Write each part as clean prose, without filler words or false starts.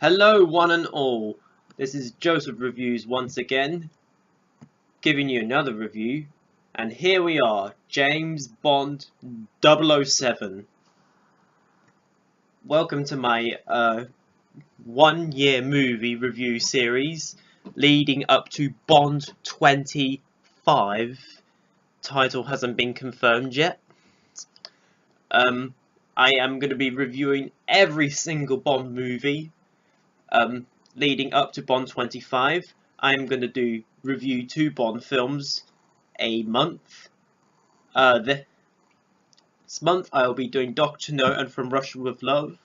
Hello one and all, this is Joseph Reviews once again, giving you another review, and here we are, James Bond 007. Welcome to my 1 year movie review series, leading up to Bond 25. Title hasn't been confirmed yet. I am going to be reviewing every single Bond movie leading up to Bond 25. I'm going to review 2 Bond films a month. This month I'll be doing Dr. No and From Russia with Love,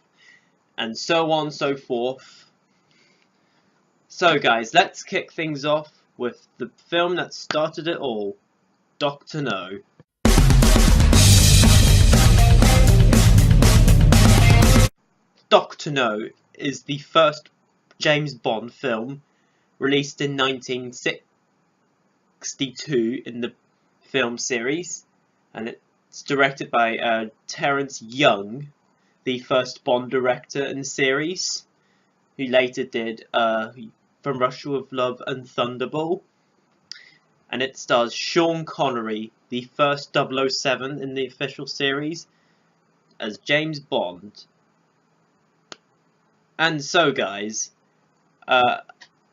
and so on and so forth. So guys, let's kick things off with the film that started it all, Dr. No. Dr. No is the first James Bond film released in 1962 in the film series, and it's directed by Terence Young, the first Bond director in the series, who later did From Russia with Love and Thunderball. And it stars Sean Connery, the first 007 in the official series, as James Bond. And so guys,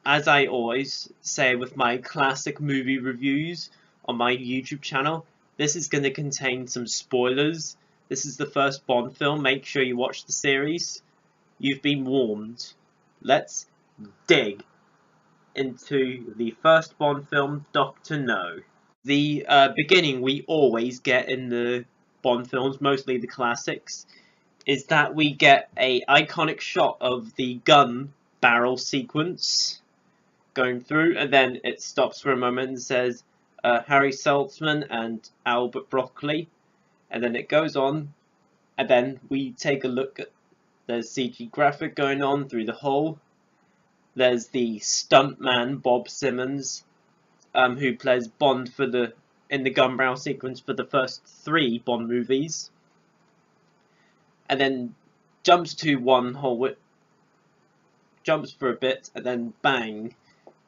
as I always say with my classic movie reviews on my YouTube channel, this is going to contain some spoilers. This is the first Bond film, make sure you watch the series. You've been warned. Let's dig into the first Bond film, Dr. No. The beginning we always get in the Bond films, mostly the classics, is that we get a iconic shot of the gun barrel sequence going through, and then it stops for a moment and says Harry Saltzman and Albert Broccoli, and then it goes on, and then we take a look at the CG graphic going on through the hole. There's the stuntman Bob Simmons, who plays Bond in the gun barrel sequence for the first 3 Bond movies, and then jumps to one hole, jumps for a bit, and then bang,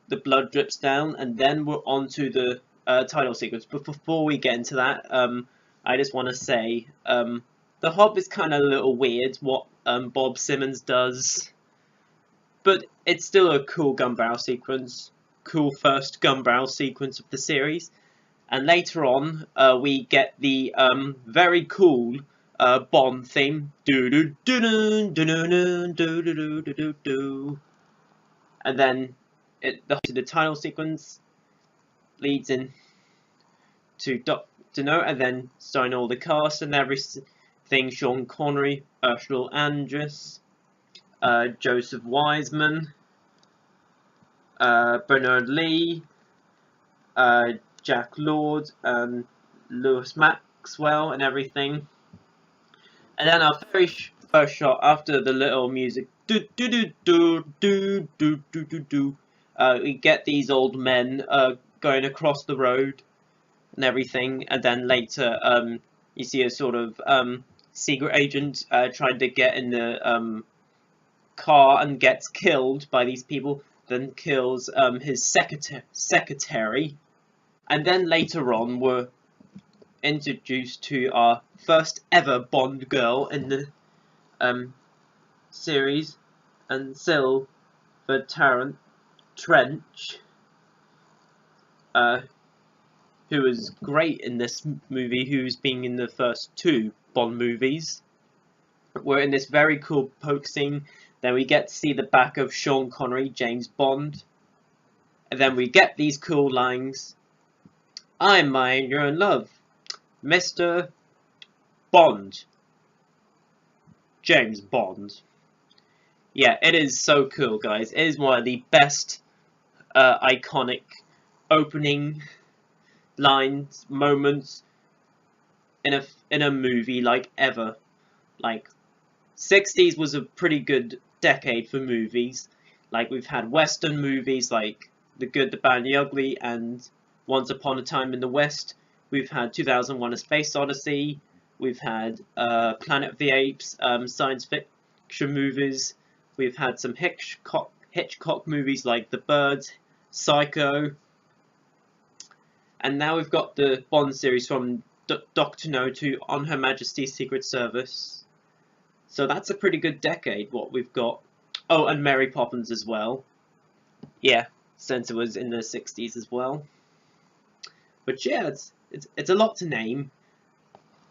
the blood drips down, and then we're on to the title sequence. But before we get into that, I just want to say the Hob is kind of a little weird what Bob Simmons does, but it's still a cool gun barrel sequence, cool first gun barrel sequence of the series. And later on we get the very cool Bond theme, and then the title sequence leads in to Dr. No, and then starting all the cast and everything: Sean Connery, Ursula Andress, Joseph Wiseman, Bernard Lee, Jack Lord, and Lewis Maxwell, and everything. And then our very first shot, after the little music, we get these old men going across the road and everything. And then later, you see a sort of secret agent trying to get in the car and gets killed by these people. Then kills his secretary. And then later on, we're introduced to our first ever Bond girl in the series, and Sylvia Trench, who is great in this movie, who's been in the first 2 Bond movies. We're in this very cool poke scene. Then we get to see the back of Sean Connery, James Bond, and then we get these cool lines: "I'm mine, you're in love, Mr. Bond, James Bond." Yeah, it is so cool, guys. It is one of the best iconic opening lines, moments in a movie like ever. Like, 60s was a pretty good decade for movies. Like, we've had Western movies like The Good, the Bad, and the Ugly, and Once Upon a Time in the West. We've had 2001: A Space Odyssey. We've had Planet of the Apes, science fiction movies. We've had some Hitchcock movies like The Birds, Psycho, and now we've got the Bond series from Dr. No to On Her Majesty's Secret Service. So that's a pretty good decade, what we've got. Oh, and Mary Poppins as well. Yeah, since it was in the 60s as well. But yeah, it's a lot to name.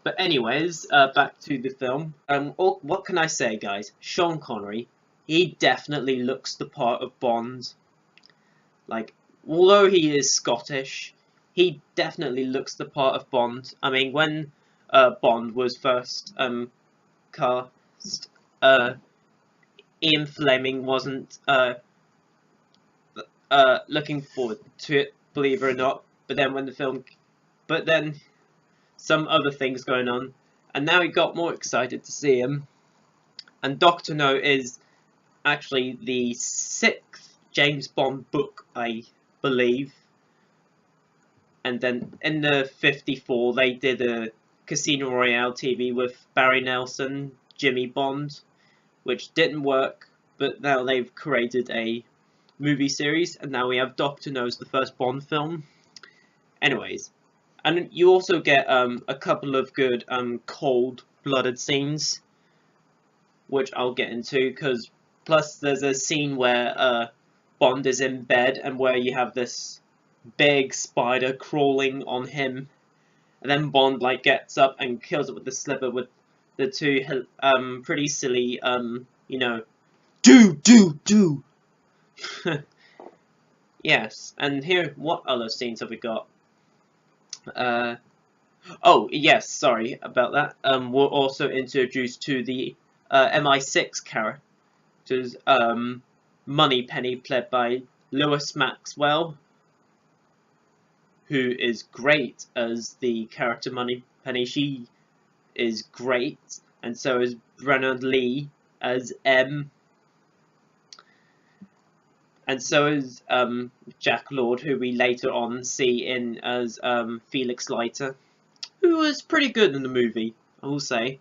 But anyways, back to the film. What can I say, guys? Sean Connery, he definitely looks the part of Bond. Like, although he is Scottish, he definitely looks the part of Bond. I mean, when Bond was first cast, Ian Fleming wasn't looking forward to it, believe it or not. But then some other things going on, and now he got more excited to see him. And Dr. No is actually the 6th James Bond book, I believe. And then in the 54, they did a Casino Royale TV with Barry Nelson, Jimmy Bond, which didn't work, but now they've created a movie series, and now we have Dr. No's the first Bond film. Anyways, and you also get a couple of good cold-blooded scenes, which I'll get into, because plus there's a scene where Bond is in bed, and where you have this big spider crawling on him, and then Bond like gets up and kills it with the slipper with the two pretty silly you know, do. Yes, and here, what other scenes have we got? Oh yes, sorry about that. We're also introduced to the MI6 characters. Moneypenny, played by Lois Maxwell, who is great as the character Moneypenny. She is great, and so is Bernard Lee as M. And so is Jack Lord, who we later on see in as Felix Leiter, who was pretty good in the movie, I will say.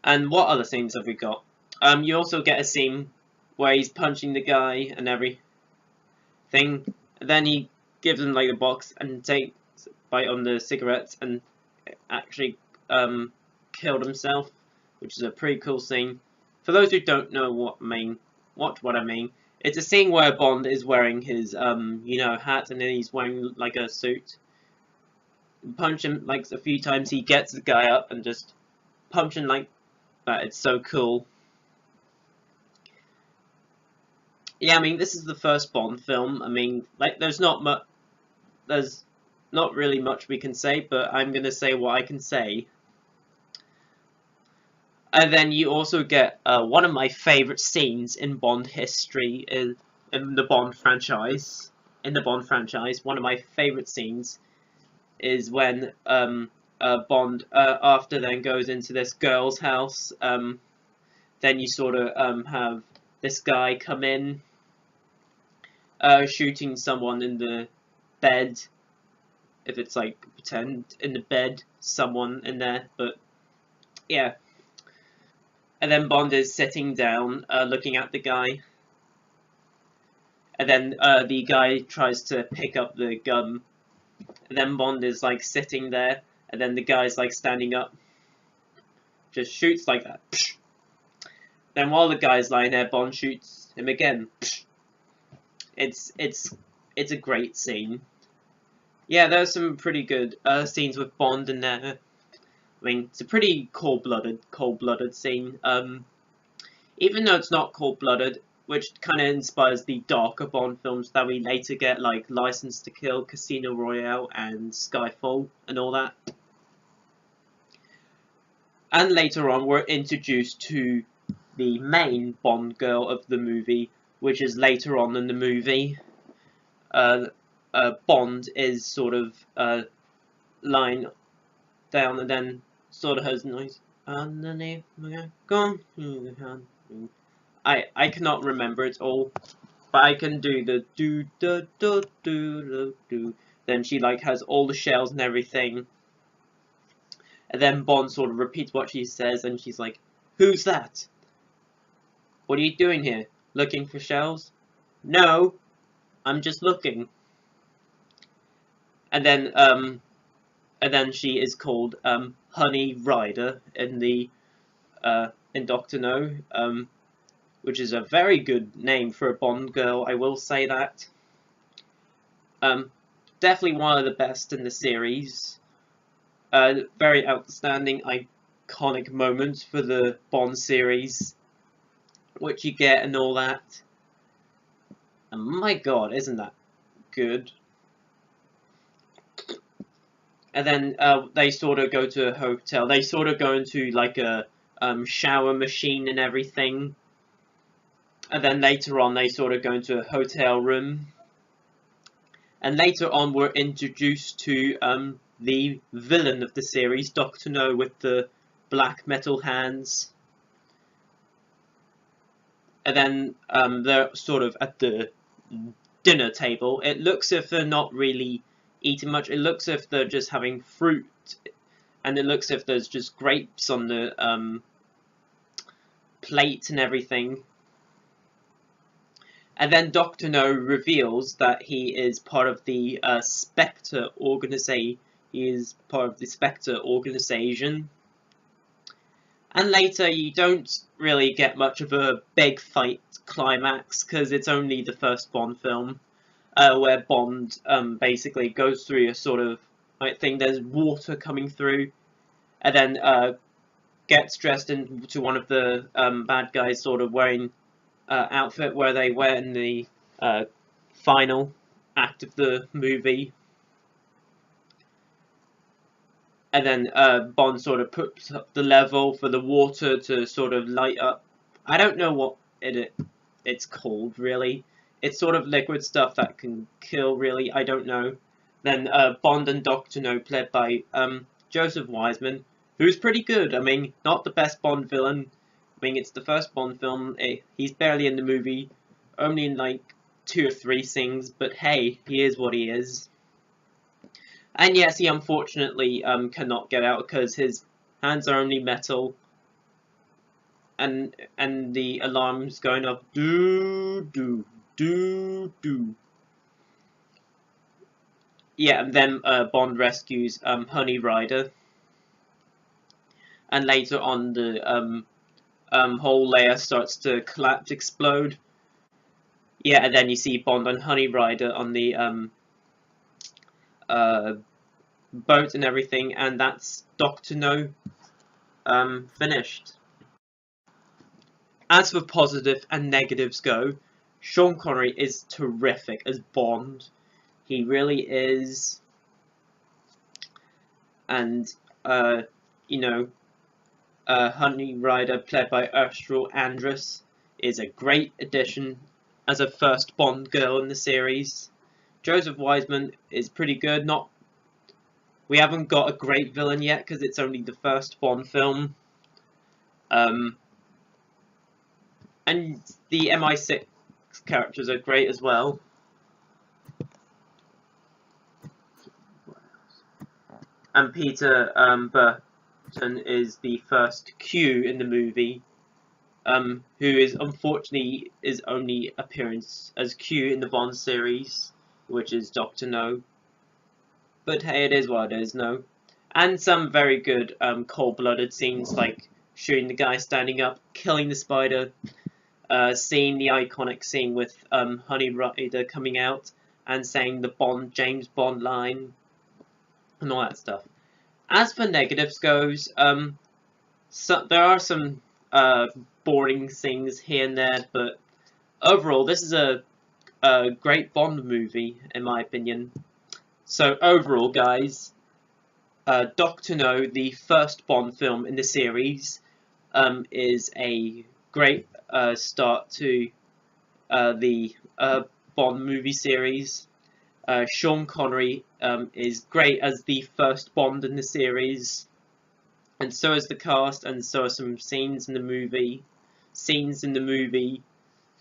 And what other scenes have we got? You also get a scene where he's punching the guy and everything, and then he gives him like a box and takes a bite on the cigarettes and actually killed himself, which is a pretty cool scene. For those who don't know what I mean, it's a scene where Bond is wearing his hat, and then he's wearing like a suit. Punch him like a few times, he gets the guy up and just punch him like that. It's so cool. Yeah, I mean, this is the first Bond film. I mean, like, there's not really much we can say, but I'm gonna say what I can say. And then you also get one of my favourite scenes in Bond history, in the Bond franchise. One of my favourite scenes is when Bond, after then goes into this girl's house. Then you sort of have this guy come in, shooting someone in the bed. If it's like pretend in the bed, someone in there, but yeah. And then Bond is sitting down, looking at the guy. And then the guy tries to pick up the gun. And then Bond is like sitting there. And then the guy's like standing up. Just shoots like that. Then while the guy's lying there, Bond shoots him again. It's a great scene. Yeah, there's some pretty good scenes with Bond in there. I mean, it's a pretty cold-blooded scene. Even though it's not cold-blooded, which kind of inspires the darker Bond films that we later get, like License to Kill, Casino Royale, and Skyfall, and all that. And later on, we're introduced to the main Bond girl of the movie, which is later on in the movie. Bond is sort of lying down and then sort of has noise underneath my gun. I cannot remember it all, but I can do the do. Then she like has all the shells and everything, and then Bond sort of repeats what she says, and she's like, "Who's that?" What are you doing here? Looking for shells? No, I'm just looking. And then she is called Honey Rider in Doctor No, which is a very good name for a Bond girl. I will say that. Definitely one of the best in the series. Very outstanding, iconic moments for the Bond series, which you get and all that. And my God, isn't that good? And then they sort of go to a hotel. They sort of go into like a shower machine and everything. And then later on, they sort of go into a hotel room. And later on, we're introduced to the villain of the series, Dr. No, with the black metal hands. And then they're sort of at the dinner table. It looks as if they're not really eating much. It looks as if they're just having fruit. And it looks as if there's just grapes on the plate and everything. And then Dr. No reveals that he is part of the Spectre organization. He is part of the Spectre organization. And later, you don't really get much of a big fight climax, because it's only the first Bond film, where Bond basically goes through a sort of, I think there's water coming through, and then gets dressed into one of the bad guys sort of wearing outfit where they wear in the final act of the movie. And then Bond sort of puts up the level for the water to sort of light up. I don't know what it's called, really. It's sort of liquid stuff that can kill, really. I don't know. Then Bond and Dr. No, played by Joseph Wiseman, who's pretty good. I mean, not the best Bond villain. I mean, it's the first Bond film. He's barely in the movie. Only in, like, 2 or 3 scenes. But hey, he is what he is. And yes, he unfortunately cannot get out because his hands are only metal, and the alarm's going off. Do do do do. Yeah, and then Bond rescues Honey Rider, and later on the whole layer starts to collapse, explode. Yeah, and then you see Bond and Honey Rider on the boat and everything, and that's Dr. No finished. As for positive and negatives go, Sean Connery is terrific as Bond. He really is. And you know, Honey Rider, played by Ursula Andress, is a great addition as a first Bond girl in the series. Joseph Wiseman is pretty good. We haven't got a great villain yet because it's only the first Bond film. And the MI6 characters are great as well. And Peter Burton is the first Q in the movie, who is unfortunately his only appearance as Q in the Bond series, which is Dr. No. But hey, it is what it is, no. And some very good cold-blooded scenes, like shooting the guy standing up, killing the spider, seeing the iconic scene with Honey Rider coming out and saying the James Bond line, and all that stuff. As for negatives goes, there are some boring things here and there, but overall, this is a great Bond movie, in my opinion. So overall, guys, Dr. No, the first Bond film in the series, is a great start to the Bond movie series. Sean Connery is great as the first Bond in the series, and so is the cast, and so are some scenes in the movie,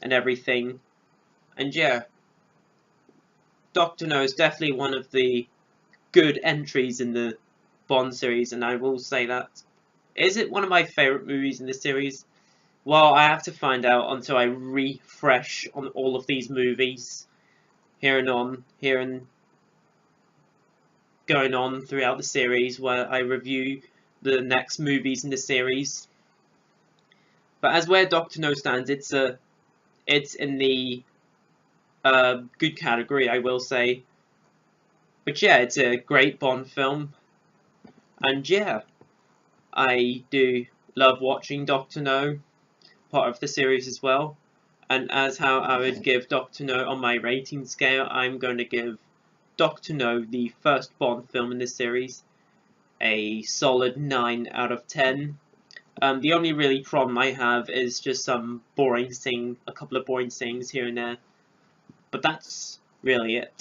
and everything. And yeah, Dr. No is definitely one of the good entries in the Bond series, and I will say that. Is it one of my favourite movies in the series? Well, I have to find out until I refresh on all of these movies here and going on throughout the series where I review the next movies in the series. But as where Doctor No stands, it's in the good category, I will say. But yeah, it's a great Bond film, and yeah, I do love watching Doctor No, part of the series as well. And as how I would give Doctor No on my rating scale, I'm going to give Doctor No, the first Bond film in this series, a solid 9 out of 10. The only really problem I have is just a couple of boring things here and there, but that's really it.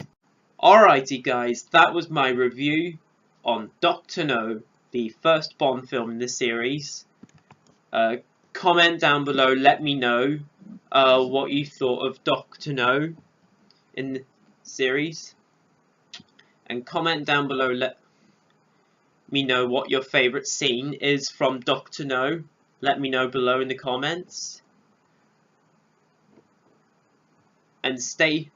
Alrighty guys, that was my review on Doctor No, the first Bond film in the series. Comment down below, let me know what you thought of Doctor No in the series. And comment down below, let me know what your favourite scene is from Doctor No. Let me know below in the comments. And stay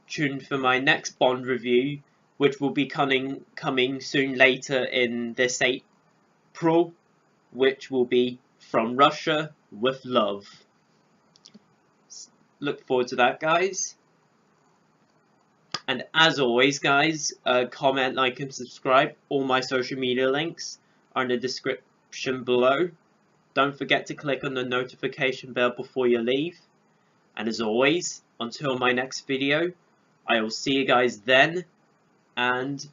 tuned for my next Bond review, which will be coming soon later in this April, which will be From Russia with Love. Look forward to that, guys. And as always, guys, comment, like, and subscribe. All my social media links are in the description below. Don't forget to click on the notification bell before you leave. And as always, until my next video, I will see you guys then, and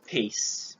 peace.